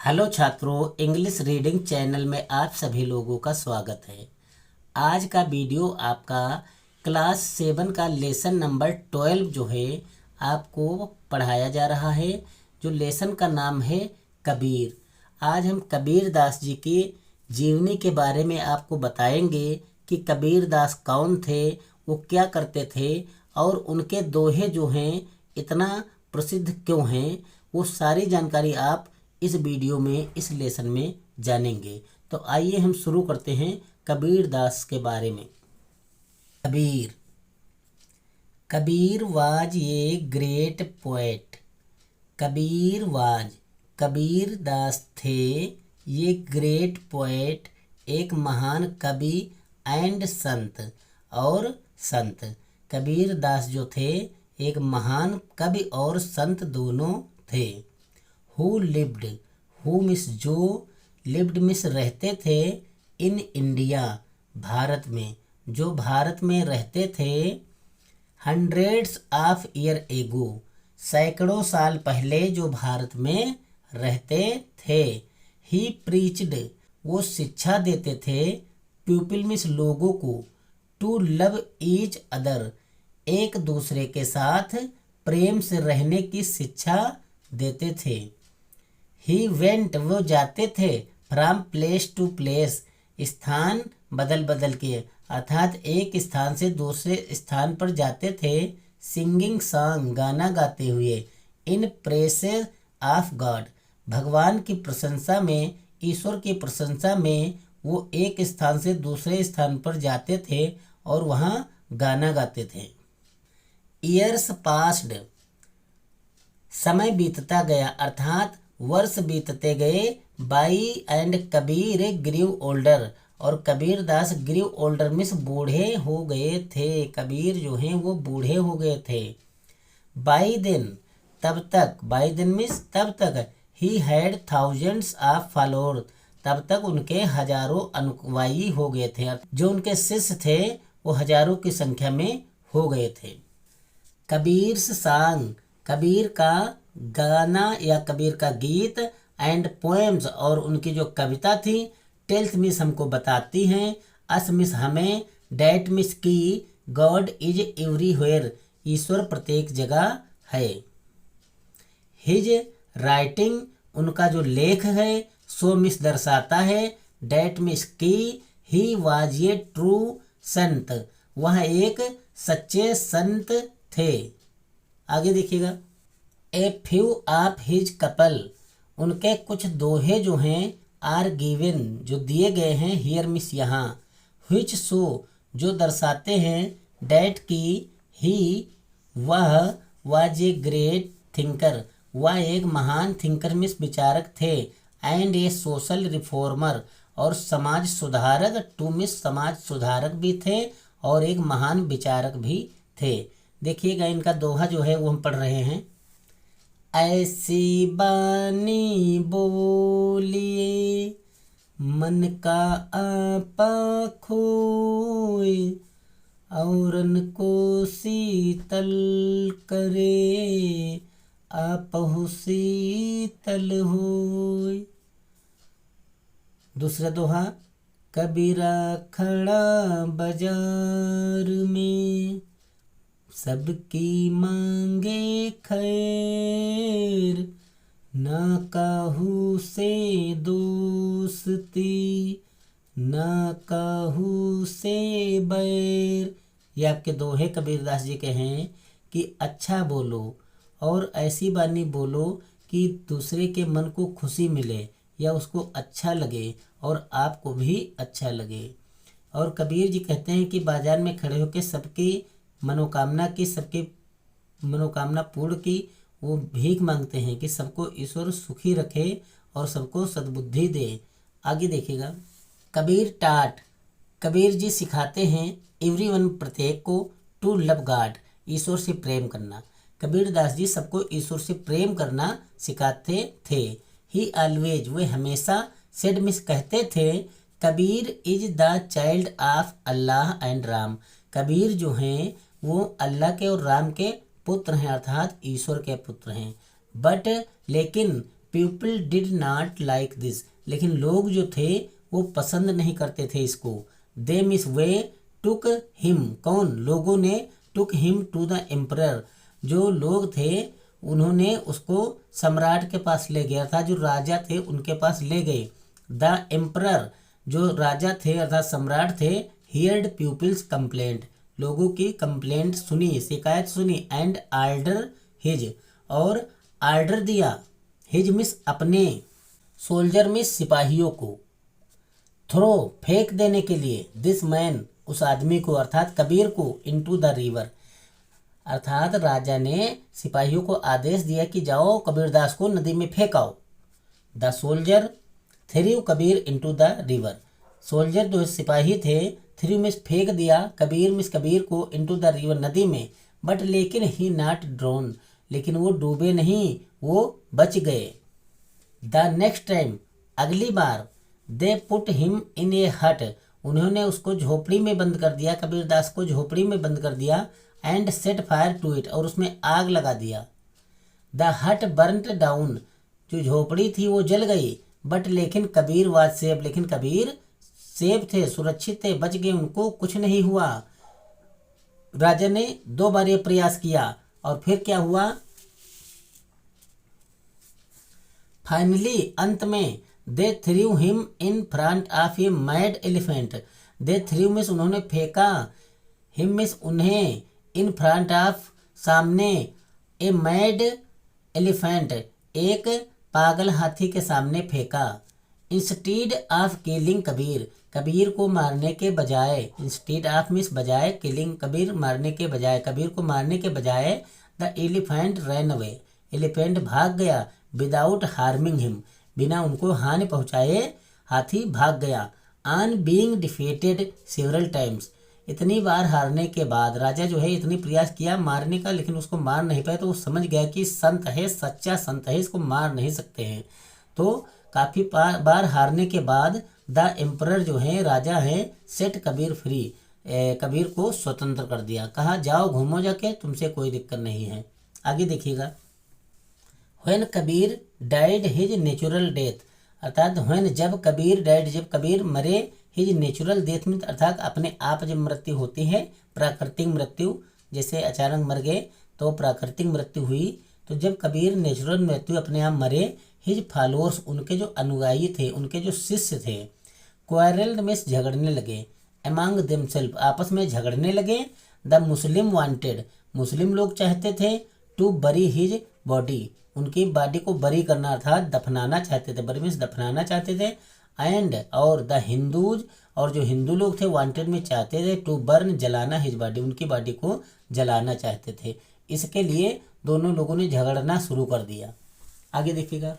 Hello छात्रों, English reading channel में आप सभी लोगों का स्वागत है। आज का वीडियो आपका क्लास 7 का लेसन नंबर 12 जो है आपको पढ़ाया जा रहा है। जो लेसन का नाम है कबीर। आज हम कबीर दास जी की जीवनी के बारे में आपको बताएंगे कि कबीर दास कौन थे, वो क्या करते थे और उनके दोहे जो हैं इतना प्रसिद्ध क्यों हैं। वो सारी जानकारी आप इस वीडियो में, इस लेसन में जानेंगे। तो आइए हम शुरू करते हैं कबीर दास के बारे में। Kabir Kabir was a great poet. Kabir Das थे ये ग्रेट पोएट, एक महान कवि एंड संत और संत। कबीर दास जो थे एक महान कवि और संत दोनों थे। हु मिस जो लिव्ड मिस रहते थे इन इंडिया, भारत में, जो भारत में रहते थे। हंड्रेड्स ऑफ ईयर एगो, सैकड़ों साल पहले जो भारत में रहते थे। ही प्रीच्ड, वो शिक्षा देते थे। पीपल मिस लोगों को, टू लव ईच अदर, एक दूसरे के साथ प्रेम से रहने की शिक्षा देते थे। ही वेंट, वो जाते थे। फ्रॉम प्लेस टू प्लेस, स्थान बदल बदल के, अर्थात एक स्थान से दूसरे स्थान पर जाते थे। सिंगिंग सॉन्ग, गाना गाते हुए। इन प्रेसेस ऑफ गॉड, भगवान की प्रशंसा में, ईश्वर की प्रशंसा में वो एक स्थान से दूसरे स्थान पर जाते थे और वहाँ गाना गाते थे। ईयर्स पास्ड, समय बीतता गया, अर्थात वर्ष बीतते गए। By and Kabir grew older, और कबीर दास ग्रीव ओल्डर मिस बूढ़े हो गए थे। कबीर जो हैं वो बूढ़े हो गए थे। बाई दिन, तब तक, बाई दिन मिस तब तक। He had thousands of followers, तब तक उनके हजारों अनुयायी हो गए थे। जो उनके शिष्य थे वो हजारों की संख्या में हो गए थे। कबीर सॉन्ग, कबीर का गाना या कबीर का गीत। एंड पोएम्स, और उनकी जो कविता थी। टेल्थ मिस, हमको बताती हैं। अस मिस, हमें। डैट मिस, की। गॉड इज एवरीवेयर, ईश्वर प्रत्येक जगह है। हिज राइटिंग, उनका जो लेख है। सो मिस, दर्शाता है। डैट मिस, की। ही वाज ए ट्रू संत, वह एक सच्चे संत थे। आगे देखिएगा। A few of his couple, उनके कुछ दोहे जो हैं आर गिवन, जो दिए गए हैं हियर मिस, यहाँ। व्हिच शो, जो दर्शाते हैं। डैट की, ही, वह। वाज ए ग्रेट थिंकर, वह एक महान थिंकर मिस, विचारक थे। एंड ए सोशल रिफॉर्मर, और समाज सुधारक। टू मिस, समाज सुधारक भी थे और एक महान विचारक भी थे। देखिएगा इनका दोहा जो है वो हम पढ़ रहे हैं। ऐसी बानी बोलिए मन का आपा खोए, औरन को शीतल करे आपहु शीतल होए। दूसरा दोहा। कबीरा खड़ा बाजार में, सबकी मांगे खैर, ना काहू से दोस्ती, ना काहू से बैर। ये आपके दोहे कबीरदास जी के हैं कि अच्छा बोलो और ऐसी बानी बोलो कि दूसरे के मन को खुशी मिले या उसको अच्छा लगे और आपको भी अच्छा लगे। और कबीर जी कहते हैं कि बाजार में खड़े होकर सबकी मनोकामना की, सबकी मनोकामना पूर्ण की वो भीख मांगते हैं कि सबको ईश्वर सुखी रखे और सबको सद्बुद्धि दे। आगे देखिएगा। कबीर टाट, कबीर जी सिखाते हैं एवरीवन, प्रत्येक को। टू लव गॉड, ईश्वर से प्रेम करना। कबीर दास जी सबको ईश्वर से प्रेम करना सिखाते थे। ही ऑलवेज, वे हमेशा। सेड मिस, कहते थे। Kabir is the child of Allah and Ram, Kabir जो हैं वो अल्लाह के और राम के पुत्र हैं, अर्थात ईश्वर के पुत्र हैं। बट, लेकिन people did not like this, लेकिन लोग जो थे वो पसंद नहीं करते थे इसको। They miss way took him, कौन, लोगों ने, took him to the emperor, जो लोग थे उन्होंने उसको सम्राट के पास ले गया था, जो राजा थे उनके पास ले गए। द एम्परर, जो राजा थे अर्थात सम्राट थे, हियर्ड पीपल्स कंप्लेंट, लोगों की कंप्लेंट सुनी, शिकायत सुनी, एंड आर्डर हिज, और आर्डर दिया, हिज मिस अपने, सोल्जर मिस सिपाहियों को, थ्रो फेंक देने के लिए, दिस मैन उस आदमी को अर्थात कबीर को, इनटू द रिवर, अर्थात राजा ने सिपाहियों को आदेश दिया कि जाओ कबीरदास को नदी में फेंकाओ। The soldier threw Kabir into the river, soldier जो सिपाही थे थ्रीव में फेंक दिया कबीर मिस कबीर को इनटू द रिवर, नदी में, बट लेकिन ही नॉट ड्रोन, लेकिन वो डूबे नहीं, वो बच गए। द नेक्स्ट टाइम, अगली बार, दे पुट हिम इन ए हट, उन्होंने उसको झोपड़ी में बंद कर दिया, कबीरदास को झोपड़ी में बंद कर दिया, and set fire to it, और उसमें आग लगा दिया। द हट बर्नट डाउन, जो झोपड़ी थी वो जल गई, बट लेकिन कबीर वाज सेफ, लेकिन कबीर सेफ थे, सुरक्षित थे, बच गए, उनको कुछ नहीं हुआ। राजा ने 2 बार ये प्रयास किया और फिर क्या हुआ, फाइनली अंत में, they threw him in front of a mad elephant, they threw miss उन्होंने फेंका, हिम मिस उन्हें, इन फ्रंट ऑफ सामने, ए मैड एलिफेंट एक पागल हाथी के सामने फेंका। Instead of killing Kabir, Kabir को मारने के बजाय, इंस्टीड ऑफ मिस बजाय, किलिंग कबीर मारने के बजाय, कबीर को मारने के बजाय, the elephant ran away, elephant भाग गया, विदाउट हार्मिंग हिम, बिना उनको हानि पहुंचाए हाथी भाग गया। On being defeated several times, इतनी बार हारने के बाद राजा जो है इतनी प्रयास किया मारने का, लेकिन उसको मार नहीं पाया, तो वो समझ गया कि संत है, सच्चा संत है, इसको मार नहीं सकते हैं। तो काफ़ी बार हारने के बाद द एम्परर जो है राजा है, सेट कबीर फ्री, कबीर को स्वतंत्र कर दिया, कहा जाओ घूमो जाके, तुमसे कोई दिक्कत नहीं है। आगे देखिएगा, when Kabir died his natural death, अर्थात व्हेन जब कबीर डाइड, जब कबीर मरे, हिज नेचुरल डेथ में अर्थात अपने आप जब मृत्यु होती है, प्राकृतिक मृत्यु, जैसे अचानक मर गए तो प्राकृतिक मृत्यु हुई, तो जब कबीर नेचुरल मृत्यु अपने आप मरे, हिज फॉलोअर्स उनके जो अनुयायी थे, उनके जो शिष्य थे, क्वारल्ड में झगड़ने लगे, अमंग देमसेल्फ आपस में झगड़ने लगे। द मुस्लिम वांटेड, मुस्लिम लोग चाहते थे, टू बरी हिज बॉडी, उनकी बॉडी को बरी करना अर्थात दफनाना चाहते थे, बरी में दफनाना चाहते थे। एंड और द हिंदूज, और जो हिंदू लोग थे वांटेड में चाहते थे, टू बर्न जलाना हिज बॉडी, उनकी बॉडी को जलाना चाहते थे। इसके लिए दोनों लोगों ने झगड़ना शुरू कर दिया। आगे देखिएगा,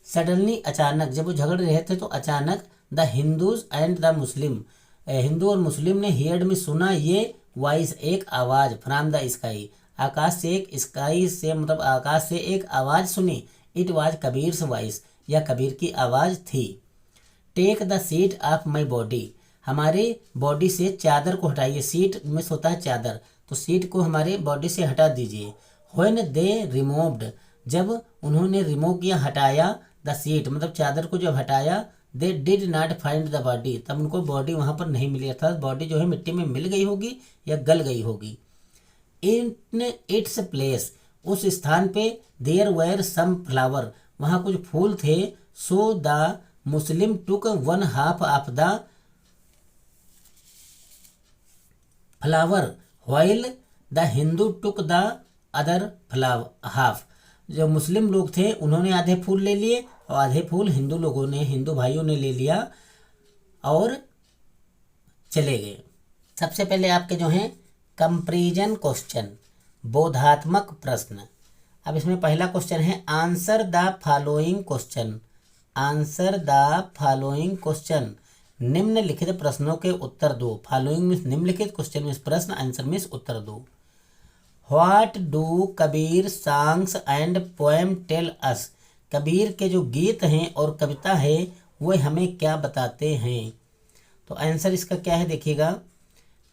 सडनली अचानक, जब वो झगड़ रहे थे तो अचानक, द हिंदूज एंड द मुस्लिम, हिंदू और मुस्लिम ने हियर्ड में सुना ये वॉइस, एक आवाज़, फ्रॉम द स्काई, आकाश से, एक स्काई से मतलब आकाश से एक आवाज़ सुनी। इट वाज कबीर्स वॉइस, यह कबीर की आवाज़ थी। Take the sheet off my body, हमारे बॉडी से चादर को हटाइए, सीट में होता है चादर, तो सीट को हमारे बॉडी से हटा दीजिए। व्हेन दे रिमूव्ड, जब उन्होंने रिमूव किया, हटाया, द सीट मतलब चादर को जब हटाया, they did not find the body, तब उनको बॉडी वहाँ पर नहीं मिली, अर्थात बॉडी जो है मिट्टी में मिल गई होगी या गल गई होगी। इन इट्स प्लेस, उस स्थान पे, देयर वेयर सम फ्लावर, वहाँ कुछ फूल थे। So the Muslim took 1/2 of the flower while the Hindu took the other flower half, जो मुस्लिम लोग थे उन्होंने आधे फूल ले लिए और आधे फूल हिंदू लोगों ने, हिंदू भाइयों ने ले लिया और चले गए। सबसे पहले आपके जो हैं कंपैरिजन क्वेश्चन, बोधात्मक प्रश्न। अब इसमें पहला क्वेश्चन है answer the following question, answer the following question, निम्नलिखित प्रश्नों के उत्तर दो। फॉलोइंग मीन्स निम्नलिखित, क्वेश्चन मीन्स प्रश्न, आंसर मीन्स उत्तर दो। What do Kabir songs and poem tell us, Kabir के जो गीत हैं और कविता है वो हमें क्या बताते हैं। तो आंसर इसका क्या है देखिएगा,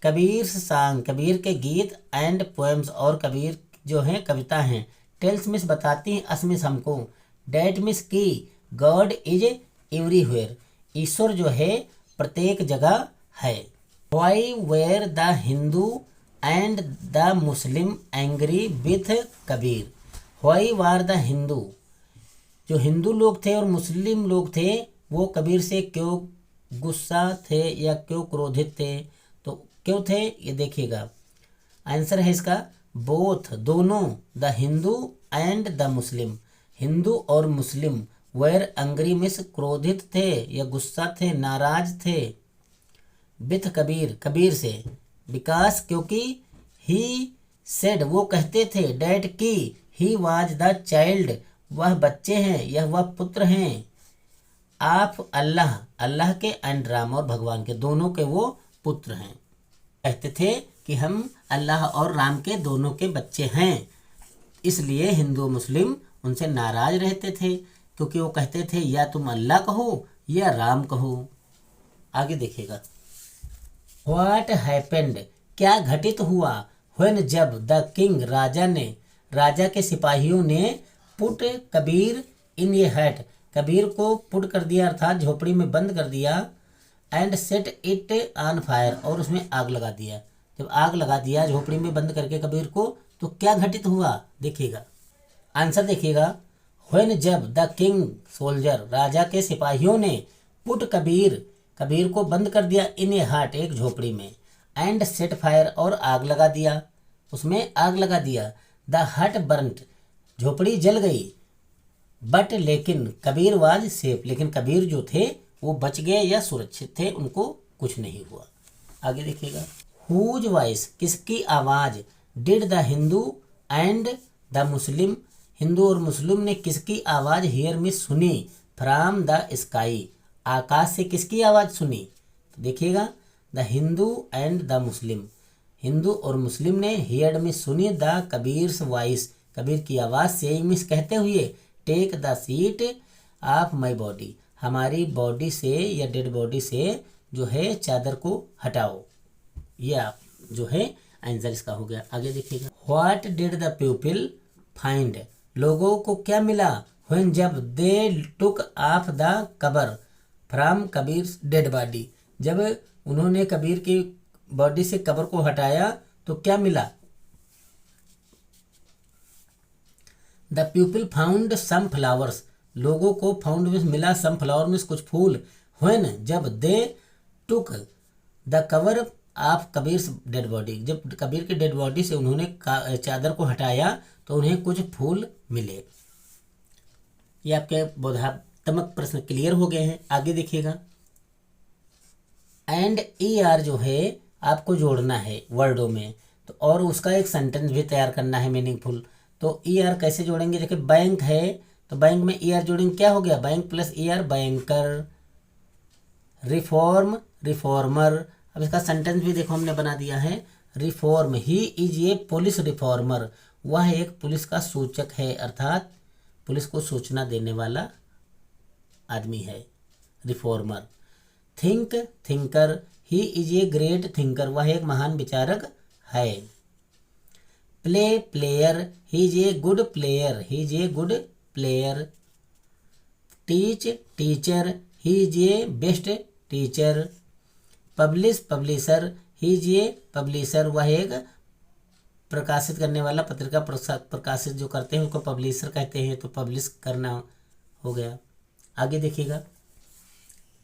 कबीर सॉन्ग, कबीर के गीत, एंड पोएम्स और कबीर जो हैं कविता हैं, टेल्स मीन्स बताती हैं, अस मीन्स हमको, डैट मीन्स की गॉड इज एवरीवेयर, ईश्वर जो है प्रत्येक जगह है। Why were the Hindu and the Muslim angry with Kabir, why were the Hindu, जो हिंदू लोग थे और मुस्लिम लोग थे वो कबीर से क्यों गुस्सा थे या क्यों क्रोधित थे, तो क्यों थे ये देखिएगा। आंसर है इसका बोथ, दोनों, द हिंदू एंड द मुस्लिम, हिंदू और मुस्लिम, वेर एंग्री मिस क्रोधित थे या गुस्सा थे, नाराज थे, विथ कबीर, कबीर से, बिकॉज क्योंकि ही सेड वो कहते थे, डैट की ही वाज द चाइल्ड वह बच्चे हैं या वह पुत्र हैं, आप अल्लाह, अल्लाह के एंड राम और भगवान के, दोनों के वो पुत्र हैं। कहते थे कि हम अल्लाह और राम के दोनों के बच्चे हैं, इसलिए हिंदू मुस्लिम उनसे नाराज रहते थे क्योंकि वो कहते थे या तुम अल्लाह कहो या राम कहो। आगे देखिएगा। व्हाट हैपेंड क्या घटित हुआ, व्हेन जब द किंग राजा ने, राजा के सिपाहियों ने, पुट कबीर इन ए हट कबीर को पुट कर दिया अर्थात झोपड़ी में बंद कर दिया, and set it on fire और उसमें आग लगा दिया। जब आग लगा दिया झोपड़ी में बंद करके कबीर को, तो क्या घटित हुआ देखिएगा। आंसर देखिएगा। व्हेन जब द किंग सोल्जर राजा के सिपाहियों ने, पुट कबीर कबीर को बंद कर दिया, इन ए हट एक झोपड़ी में, एंड सेट फायर और आग लगा दिया, उसमें आग लगा दिया, द हट बर्न्ट झोपड़ी जल गई, बट लेकिन कबीर वाज सेफ लेकिन कबीर जो थे वो बच गए या सुरक्षित थे, उनको कुछ नहीं हुआ। आगे देखिएगा। हुज वॉइस किसकी आवाज, did the Hindu and the मुस्लिम हिंदू और मुस्लिम ने किसकी आवाज हियर में सुनी, फ्रॉम द स्काई आकाश से किसकी आवाज सुनी, तो देखिएगा द हिंदू एंड द मुस्लिम, हिंदू और मुस्लिम ने हियर में सुनी द कबीर्स वॉइस कबीर की आवाज से, मिस कहते हुए, take the sheet off my body हमारी बॉडी से या डेड बॉडी से जो है चादर को हटाओ, ये आप जो है आंसर इसका हो गया। आगे देखिएगा। What did the people find लोगों को क्या मिला, व्हेन जब they took off the cover from Kabir dead body जब उन्होंने कबीर की बॉडी से कबर को हटाया तो क्या मिला, the people found some flowers लोगों को फाउंड में मिला, सम फ्लावर में कुछ फूल, व्हेन जब they took the cover of Kabir dead body जब कबीर की डेड बॉडी से उन्होंने चादर को हटाया तो उन्हें कुछ फूल मिले। ये आपके बोधात्मक प्रश्न क्लियर हो गए हैं। आगे देखिएगा। एंड ई आर जो है आपको जोड़ना है वर्डों में, तो और उसका एक सेंटेंस भी तैयार करना है मीनिंगफुल। तो ई आर कैसे जोड़ेंगे, देखिए बैंक है तो बैंक में ई आर जोड़ेंगे, क्या हो गया bank plus E R banker, reform reformer. अब इसका सेंटेंस भी देखो हमने बना दिया है, reform he is a police reformer वह एक पुलिस का सूचक है अर्थात पुलिस को सूचना देने वाला आदमी है reformer. Think thinker he is a great thinker वह एक महान विचारक है। Play player he is a good player he is a good player. Teach teacher he is a best teacher. Publish publisher he is a publisher वह एक प्रकाशित करने वाला पत्रिका प्रकाशित जो करते हैं उसको पब्लिशर कहते हैं, तो पब्लिश करना हो गया। आगे देखिएगा।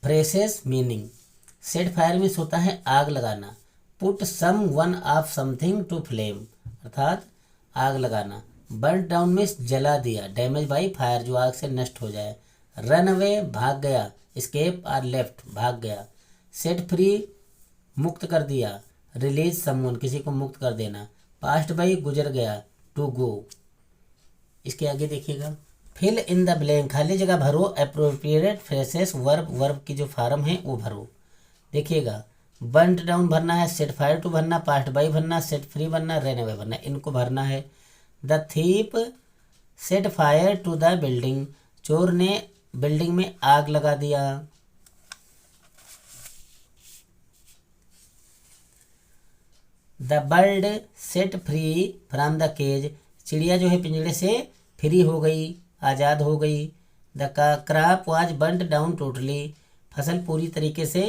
फ्रेसेस मीनिंग सेट फायर में होता है आग लगाना, put some one of something to flame अर्थात आग लगाना। बर्न डाउन में जला दिया, डैमेज बाई फायर जो आग से नष्ट हो जाए। रन अवे भाग गया, स्केप और लेफ्ट भाग गया। सेट फ्री मुक्त कर दिया, रिलीज समवन किसी को मुक्त कर देना। पास्ट बाई गुजर गया, टू गो। इसके आगे देखिएगा। फिल इन द ब्लैंक खाली जगह भरो, अप्रोप्रिएट फ्रेसेस वर्ब वर्ब की जो फार्म है वो भरो। देखिएगा बर्न डाउन भरना है, सेट फायर टू भरना, पास्ट बाई भरना, सेट फ्री भरना, रन अवे भरना, इनको भरना है। The thief set fire to the building चोर ने बिल्डिंग में आग लगा दिया। The bird set free from the cage चिड़िया जो है पिंजड़े से फ्री हो गई आज़ाद हो गई। The crop was burned down totally, फसल पूरी तरीके से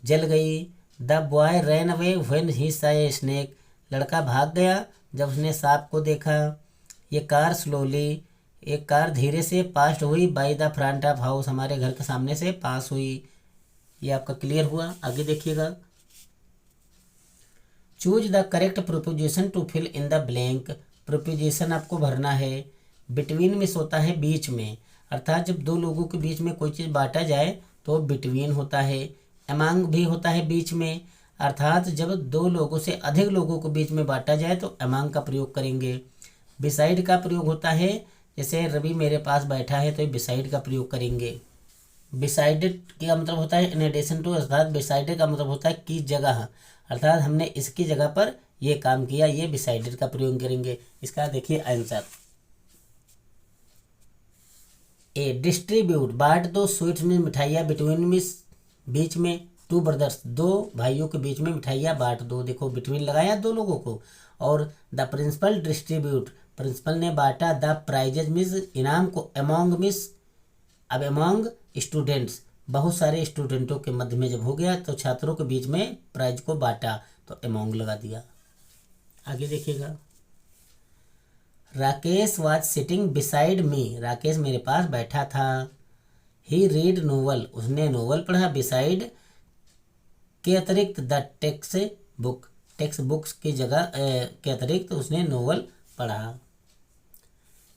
जल गई। The boy ran away when he saw a snake, लड़का भाग गया जब उसने सांप को देखा। ये कार स्लोली, एक कार धीरे से पास्ट हुई by the front of house, हमारे घर के सामने से पास हुई। ये आपका क्लियर हुआ। आगे देखिएगा। Choose the correct preposition to fill in the blank, preposition आपको भरना है। बिटवीन मिस होता है बीच में, अर्थात जब दो लोगों के बीच में कोई चीज़ बांटा जाए तो बिटवीन होता है। अमंग भी होता है बीच में, अर्थात जब दो लोगों से अधिक लोगों को बीच में बांटा जाए तो अमंग का प्रयोग करेंगे। बिसाइड का प्रयोग होता है, जैसे रवि मेरे पास बैठा है तो बिसाइड का प्रयोग करेंगे। बिसाइडेड का मतलब होता है इन एडिशन टू, अर्थात बिसाइडेड का मतलब होता है किस जगह, अर्थात हमने इसकी जगह पर ये काम किया, ये बिसाइडेड का प्रयोग करेंगे। इसका देखिए आंसर। ए डिस्ट्रीब्यूट, बांट दो स्वीट्स में मिठाइयाँ, बिटवीन मिस बीच में, टू ब्रदर्स दो भाइयों के बीच में मिठाइयाँ बांट दो, देखो बिटवीन लगाया दो लोगों को। और द प्रिंसिपल डिस्ट्रीब्यूट, प्रिंसिपल ने बांटा द प्राइजेज मिस इनाम को, अमोंग मिस, अब अमोंग स्टूडेंट्स बहुत सारे स्टूडेंटों के मध्य में जब हो गया तो छात्रों के बीच में प्राइज को बांटा तो अमोंग लगा दिया। आगे देखिएगा। Rakesh was sitting beside me, Rakesh मेरे पास बैठा था। ही रीड नोवेल, उसने नोवेल पढ़ा। बिसाइड के अतिरिक्त the text book, text books की जगह के अतिरिक्त उसने नोवेल पढ़ा।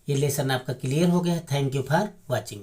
ये लेसन आपका क्लियर हो गया। Thank you for watching.